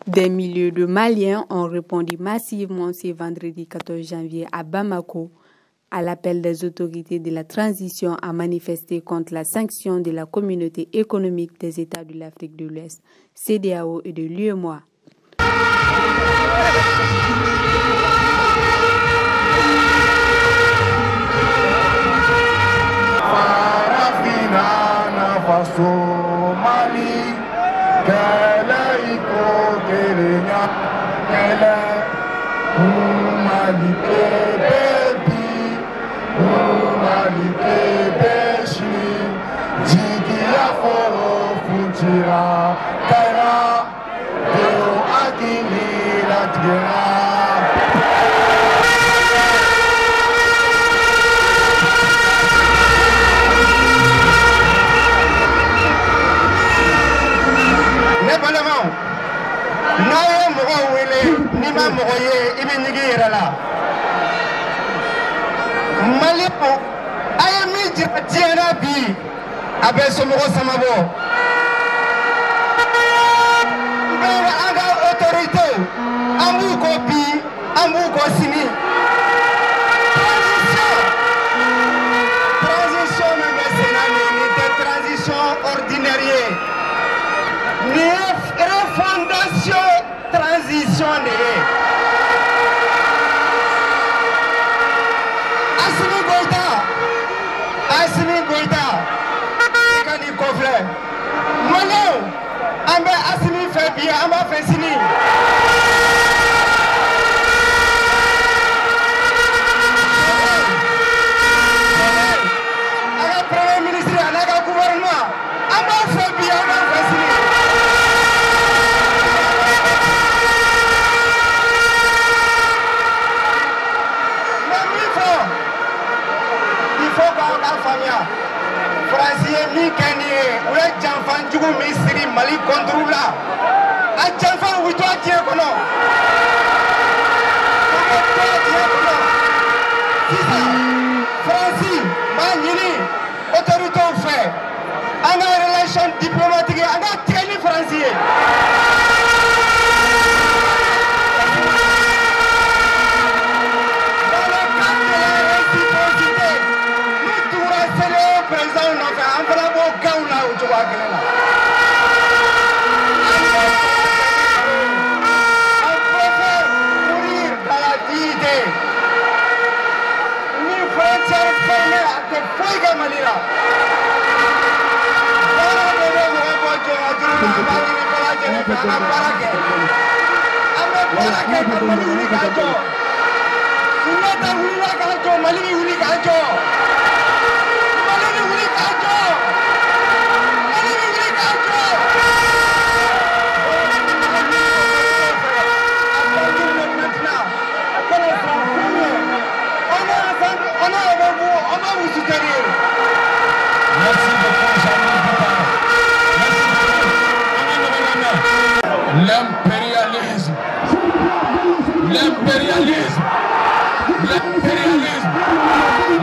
Des milliers de Maliens ont répondu massivement ce vendredi 14 janvier à Bamako à l'appel des autorités de la transition à manifester contre la sanction de la communauté économique des États de l'Afrique de l'Ouest, CEDEAO et de l'UEMOA.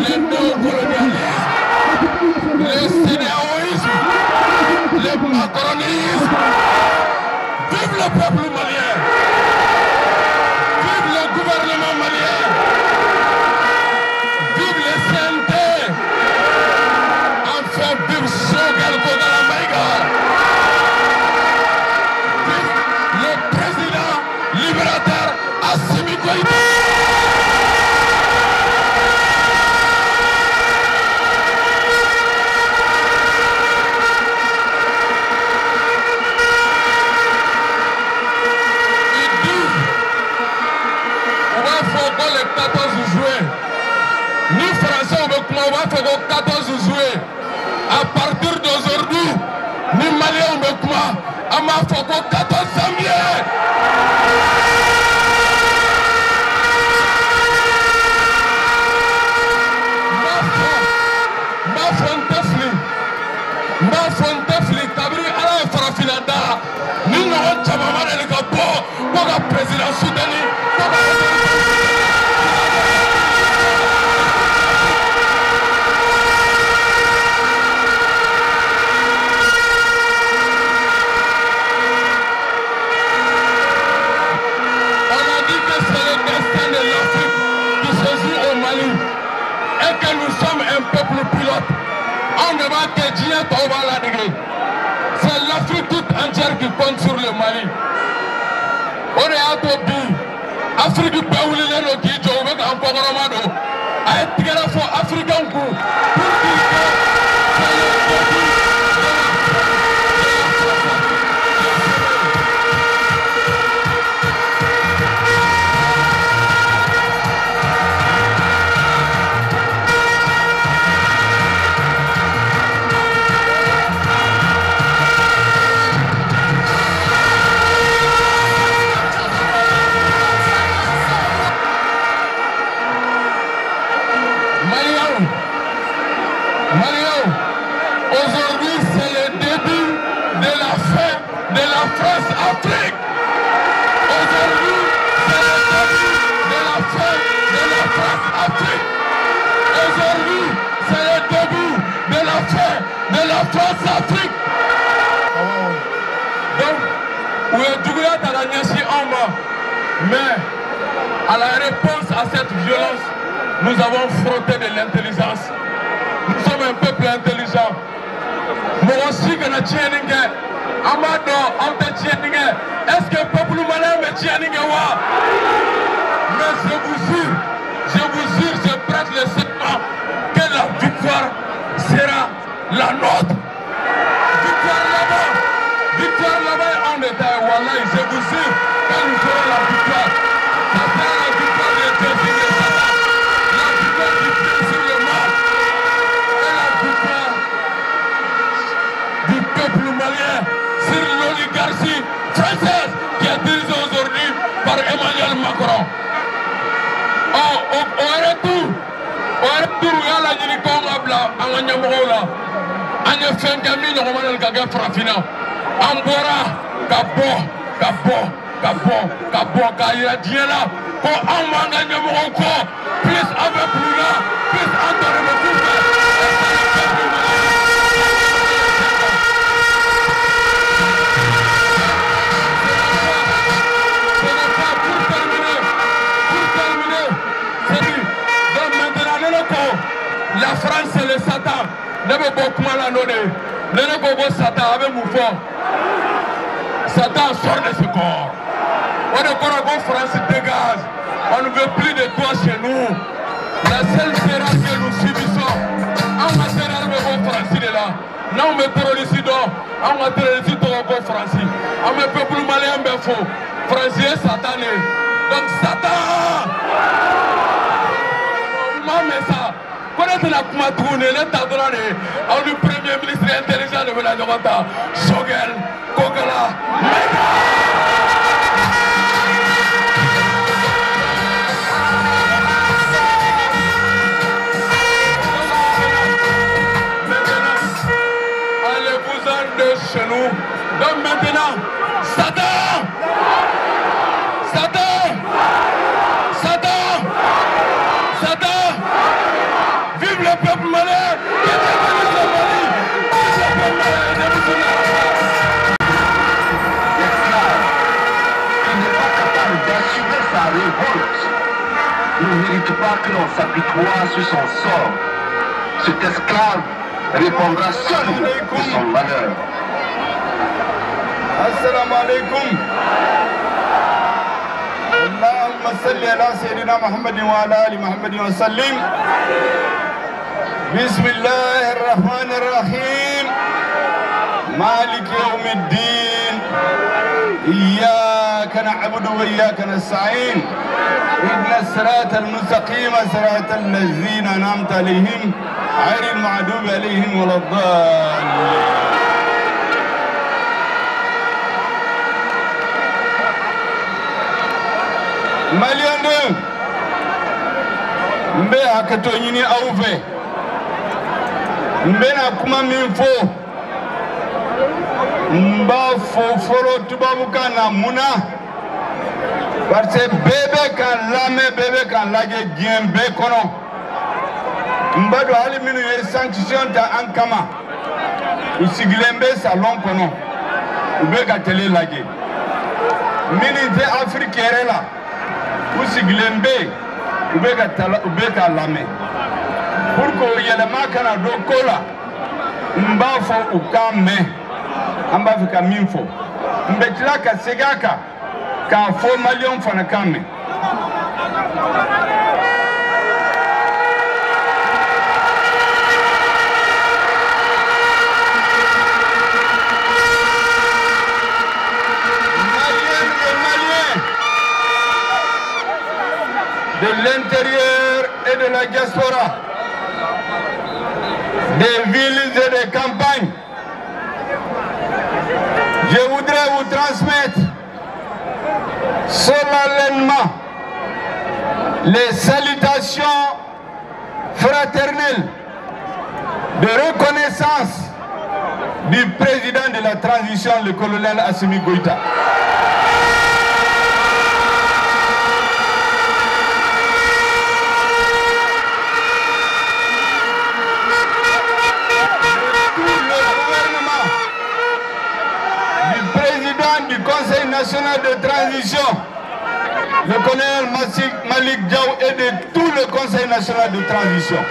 Le néocolonialisme, le sénéaoïsme, le macronisme. Vive le peuple malien, vive le gouvernement malien, vive le CNT, enfin vive Choguel Kogala Maïga, vive le président libérateur Assimi Goïta. On va faire au 14 juillet. À partir d'aujourd'hui, ni Maliens ou Mekma, on va faire au 14 janvier. C'est l'Afrique toute entière qui compte sur le Mali. On est à Tobi. Afrique Baoulé, qui est encore Romano. A été la fois africain coup. Aujourd'hui, c'est le début de la fin de la France-Afrique. Aujourd'hui, c'est le début de la fin de la France-Afrique. Aujourd'hui, c'est le début de la fin de la France-Afrique. Donc, où est Douglas à la Niachi en bas. Mais, à la réponse à cette violence, nous avons frotté de l'intelligence. Nous sommes un peuple intelligent. Est-ce que le peuple malien me tient? Mais je vous jure, je prête le serment que la victoire sera la nôtre. Victoire là-bas en détail. Wallah, je vous jure que nous ferons la victoire. Ça sera la victoire de Dieu sur le Satan, la victoire du bien sur le mal, et la victoire du peuple malien sur l'oligarchie française qui est dirigée aujourd'hui par Emmanuel Macron. Au retour, il y a la Nikonga à Wanyamola. On a fait un camion de Romanel Gaga Frafina. Ambora, Gabo, Kaira Diela, pour un manga de Morocco, plus avec Lula, plus Antoine Mokouba. La France c'est le Satan. Ne me beaucoup mal à donner. Ne me beaucoup Satan avec Moufon. Satan sort de ce corps. On est encore en France dégage. On ne veut plus de toi chez nous. La seule terreur que nous subissons. On va terreur de vos Français de là. Non, on me terrorise donc. On va terroriser de vos Français. On me peuple malien ben faux. Français satané. Donc Satan. Maman ça. Connaître la Kumatoune, l'État de l'année, le premier ministre intelligent de la Dorota, Shogel, Kogala, Mega. Allez-vous-en de chez nous. Donc maintenant, Satan! Satan! Satan! Satan! Vive le peuple malien! Vive le peuple malien! Il n'est pas capable d'assurer sa révolte. Il ne mérite pas que l'on s'apitoie sur son sort. Cet esclave répondra seul de son malheur. Assalamu alaikum. Allahumma salli ala Sayyidina Muhammadin wa ala ali Muhammadin wa sallim. Bismillahir Rahmanir Rahim. Malik Yawmiddin. Iyyaka na'budu wa iyyaka nasta'in. اهدنا الصراط المستقيم صراط الذين أنعمت عليهم غير المغضوب عليهم ولا الضالين. Malien mbe hakato nyini auve mbe na kuma minfo mba foforo tubabuka na muna parce que bébé kan lame bébé kan lage dien be kono mbado hali minu ye sanction ta ankama usigilembe salon kono ube ka tele lage mini te africaine la usigilembe ube ka lame pour que yelema kana do kola Mbafo ukame ambavyo kamimfo mbetlaka segaka ka fo malion fana kame de l'intérieur et de la diaspora, des villes et des campagnes. Je voudrais vous transmettre solennellement les salutations fraternelles de reconnaissance du président de la transition, le colonel Assimi Goïta. Du Conseil national de transition, le colonel Malik Diaw et de tout le Conseil national de transition.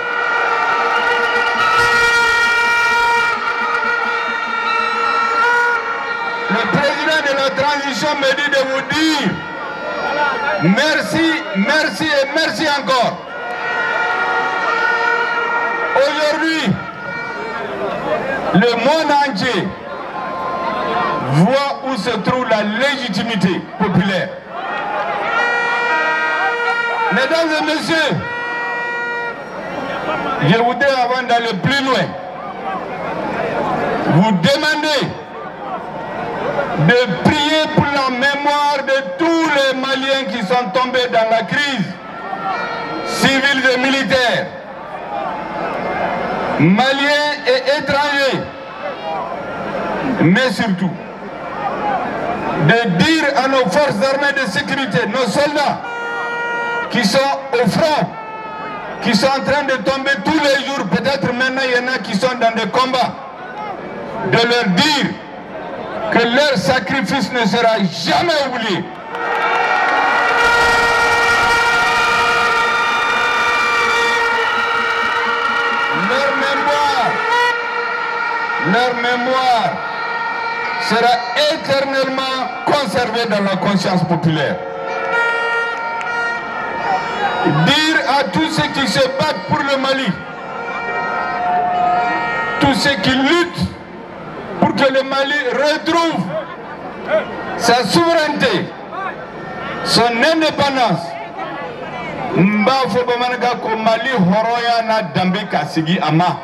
Le président de la transition me dit de vous dire merci, merci et merci encore. Aujourd'hui, le monde entier voit où se trouve la légitimité populaire. Mesdames et messieurs, je voudrais, avant d'aller plus loin, vous demander de prier pour la mémoire de tous les Maliens qui sont tombés dans la crise civile et militaire, Maliens et étrangers, mais surtout de dire à nos forces armées de sécurité, nos soldats qui sont au front, qui sont en train de tomber tous les jours, peut-être maintenant il y en a qui sont dans des combats, de leur dire que leur sacrifice ne sera jamais oublié. Leur mémoire sera éternellement conservé dans la conscience populaire. Dire à tous ceux qui se battent pour le Mali, tous ceux qui luttent pour que le Mali retrouve sa souveraineté, son indépendance, Mbafo Bamanaka ko Mali horoya na dambe kasigi ama.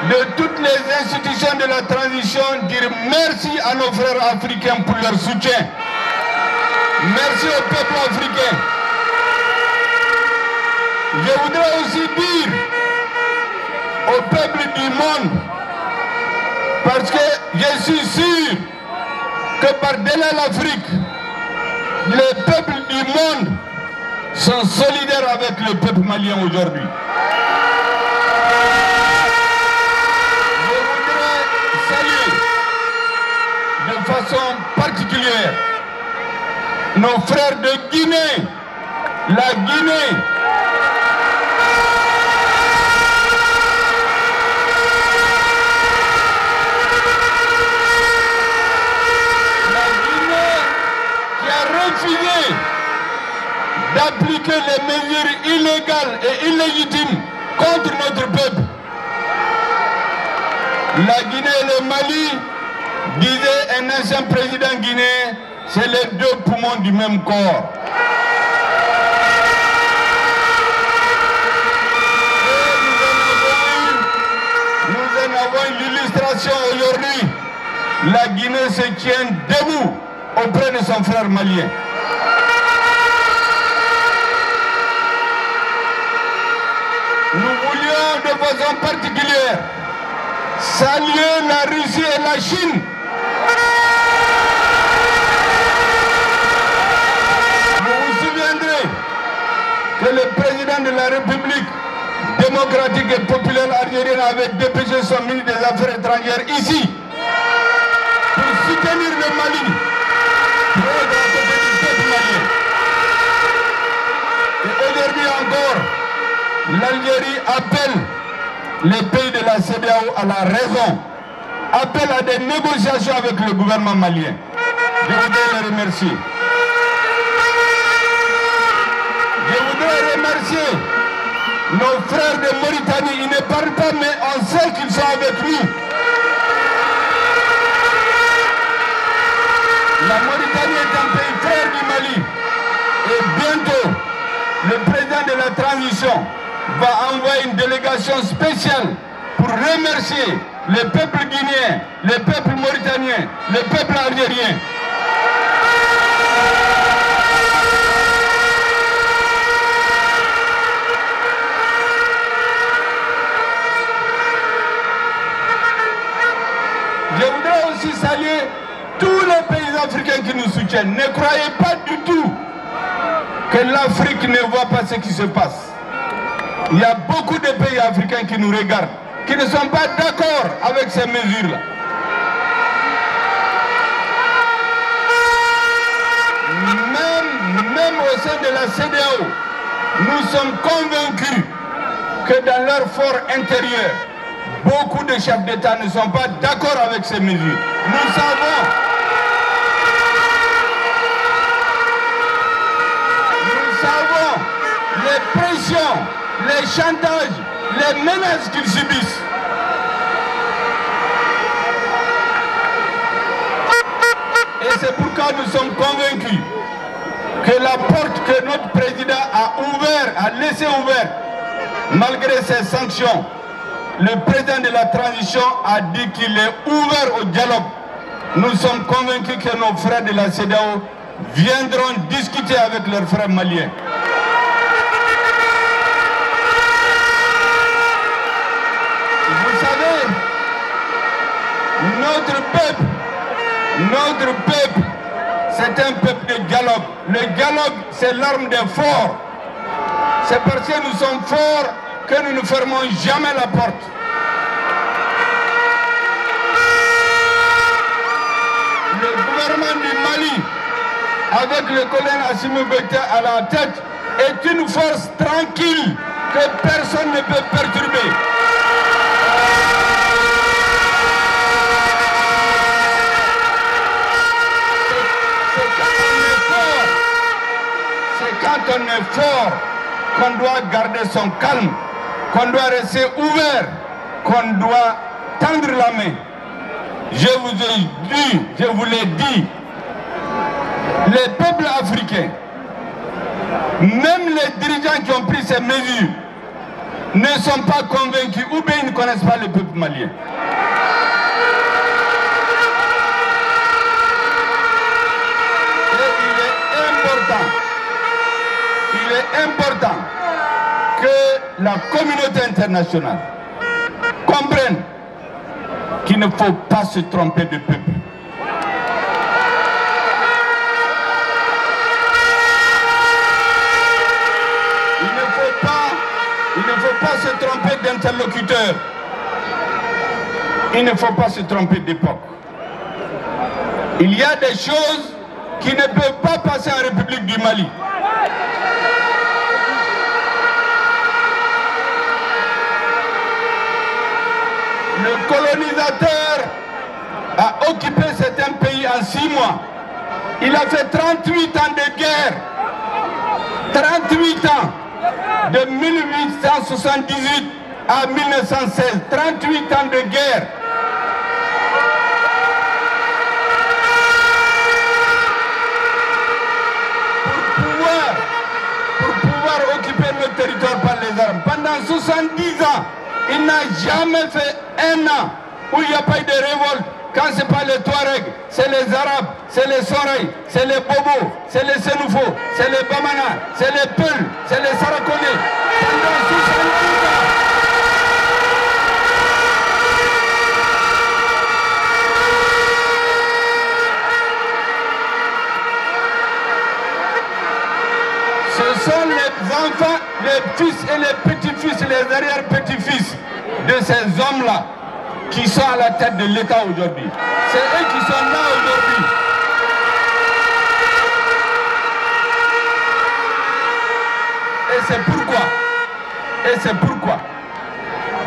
De toutes les institutions de la transition, dire merci à nos frères africains pour leur soutien. Merci au peuple africain. Je voudrais aussi dire au peuple du monde, parce que je suis sûr que par-delà l'Afrique, les peuples du monde sont solidaires avec le peuple malien aujourd'hui. De façon particulière, nos frères de Guinée, la Guinée, qui a refusé d'appliquer les mesures illégales et illégitimes contre notre peuple. La Guinée et le Mali, disait un ancien président guinéen, c'est les deux poumons du même corps. Et nous en avons une illustration aujourd'hui. La Guinée se tient debout auprès de son frère malien. Nous voulions de façon particulière saluer la Russie et la Chine. Vous vous souviendrez que le président de la République démocratique et populaire algérienne avait dépêché son ministre des Affaires étrangères ici pour soutenir le Mali, pour être à côté du peuple malien. Et aujourd'hui encore, l'Algérie appelle les pays de la CEDEAO à la raison, appelle à des négociations avec le gouvernement malien. Je voudrais les remercier. Je voudrais remercier nos frères de Mauritanie. Ils ne parlent pas, mais on sait qu'ils sont avec nous. La Mauritanie est un pays frère du Mali. Et bientôt, le président de la transition va envoyer une délégation spéciale pour remercier le peuple guinéen, le peuple mauritanien, le peuple algérien. Je voudrais aussi saluer tous les pays africains qui nous soutiennent. Ne croyez pas du tout que l'Afrique ne voit pas ce qui se passe. Il y a beaucoup de pays africains qui nous regardent, qui ne sont pas d'accord avec ces mesures-là. Même au sein de la CEDEAO, nous sommes convaincus que dans leur fort intérieur, beaucoup de chefs d'État ne sont pas d'accord avec ces mesures. Nous savons les pressions, les chantages, les menaces qu'ils subissent. Et c'est pourquoi nous sommes convaincus que la porte que notre président a laissée ouverte, malgré ces sanctions, le président de la transition a dit qu'il est ouvert au dialogue. Nous sommes convaincus que nos frères de la CEDEAO viendront discuter avec leurs frères maliens. Vous savez, notre peuple, c'est un peuple de dialogue. Le dialogue, c'est l'arme des forts. C'est parce que nous sommes forts que nous ne fermons jamais la porte. Le gouvernement du Mali, avec le colonel Assimi Goïta à la tête, est une force tranquille que personne ne peut perturber. C'est quand on est fort qu'on doit garder son calme, qu'on doit rester ouvert, qu'on doit tendre la main. Je vous ai dit, je vous l'ai dit, les peuples africains, même les dirigeants qui ont pris ces mesures, ne sont pas convaincus ou bien ils ne connaissent pas le peuple malien. Et il est important que la communauté internationale comprenne qu'il ne faut pas se tromper de peuple. Il ne faut pas se tromper d'interlocuteur. Il ne faut pas se tromper d'époque. Il y a des choses qui ne peuvent pas passer en République du Mali. Le colonisateur a occupé certains pays en 6 mois. Il a fait 38 ans de guerre. 38 ans. De 1878 à 1916. 38 ans de guerre. Pour pouvoir occuper notre territoire par les armes. Pendant 70 ans, il n'a jamais fait un an où il n'y a pas eu de révolte. Quand ce n'est pas les Touaregs, c'est les Arabes, c'est les Soreilles, c'est les Bobos, c'est les Sénoufos, c'est les Bamana, c'est les Peuls, c'est les Sarakonais. Pendant 70 ans. Ce sont les enfants, les fils et les petits petits-fils, les arrière-petits-fils de ces hommes-là qui sont à la tête de l'État aujourd'hui. C'est eux qui sont là aujourd'hui. Et c'est pourquoi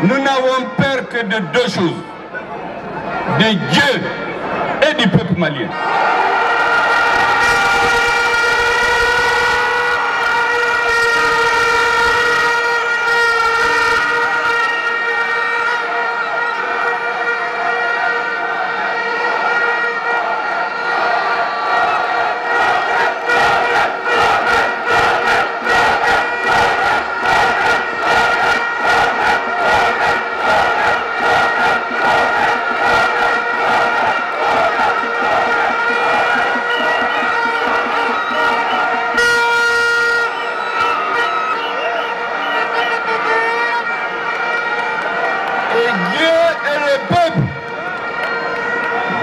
nous n'avons peur que de deux choses, de Dieu et du peuple malien.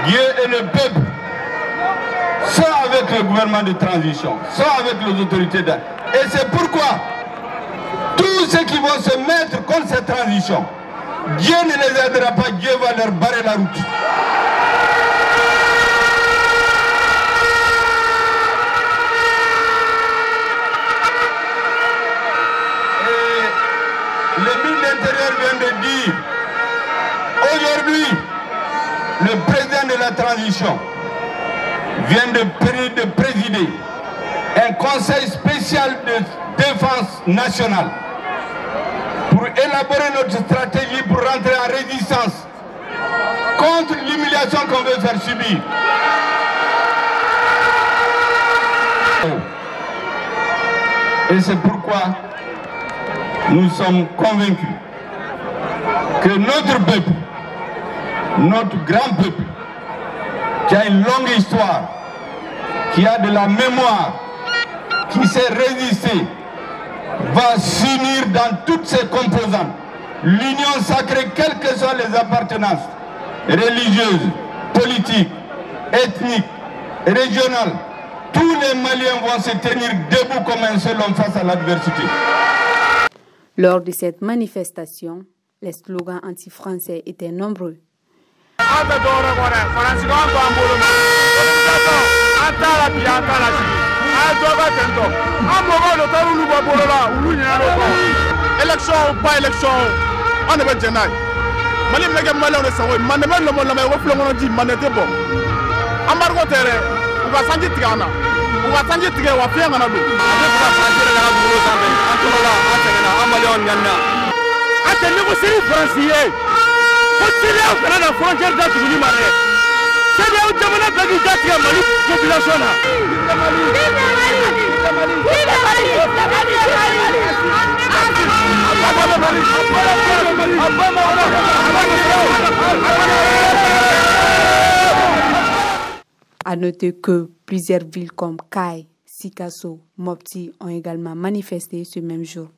Dieu et le peuple sont avec le gouvernement de transition, sont avec les autorités d'État. Et c'est pourquoi tous ceux qui vont se mettre contre cette transition, Dieu ne les aidera pas, Dieu va leur barrer la route. Et le ministre de l'Intérieur vient de dire, aujourd'hui, le président de la transition vient de présider un conseil spécial de défense nationale pour élaborer notre stratégie pour rentrer en résistance contre l'humiliation qu'on veut faire subir. Et c'est pourquoi nous sommes convaincus que notre peuple, notre grand peuple, qui a une longue histoire, qui a de la mémoire, qui sait résister, va s'unir dans toutes ses composantes. L'union sacrée, quelles que soient les appartenances religieuses, politiques, ethniques, régionales, tous les Maliens vont se tenir debout comme un seul homme face à l'adversité. Lors de cette manifestation, les slogans anti-français étaient nombreux. Élection pas élection, on ne va pas dire. Mali mege Mali on est sans man ne le monde la refle on dit man était bon. Embargo terre, on va sanji tigana. On va sanji tiga wa fianga na do. On va sanji la na bulo sambe. Antola atena amali on ganna. Ate négocier français. Faut-il aller à la frontière d'Atouni Maré. C'est bien au Jamana Bagi Jatia Mali population là. À noter que plusieurs villes comme Kai, Sikasso, Mopti ont également manifesté ce même jour.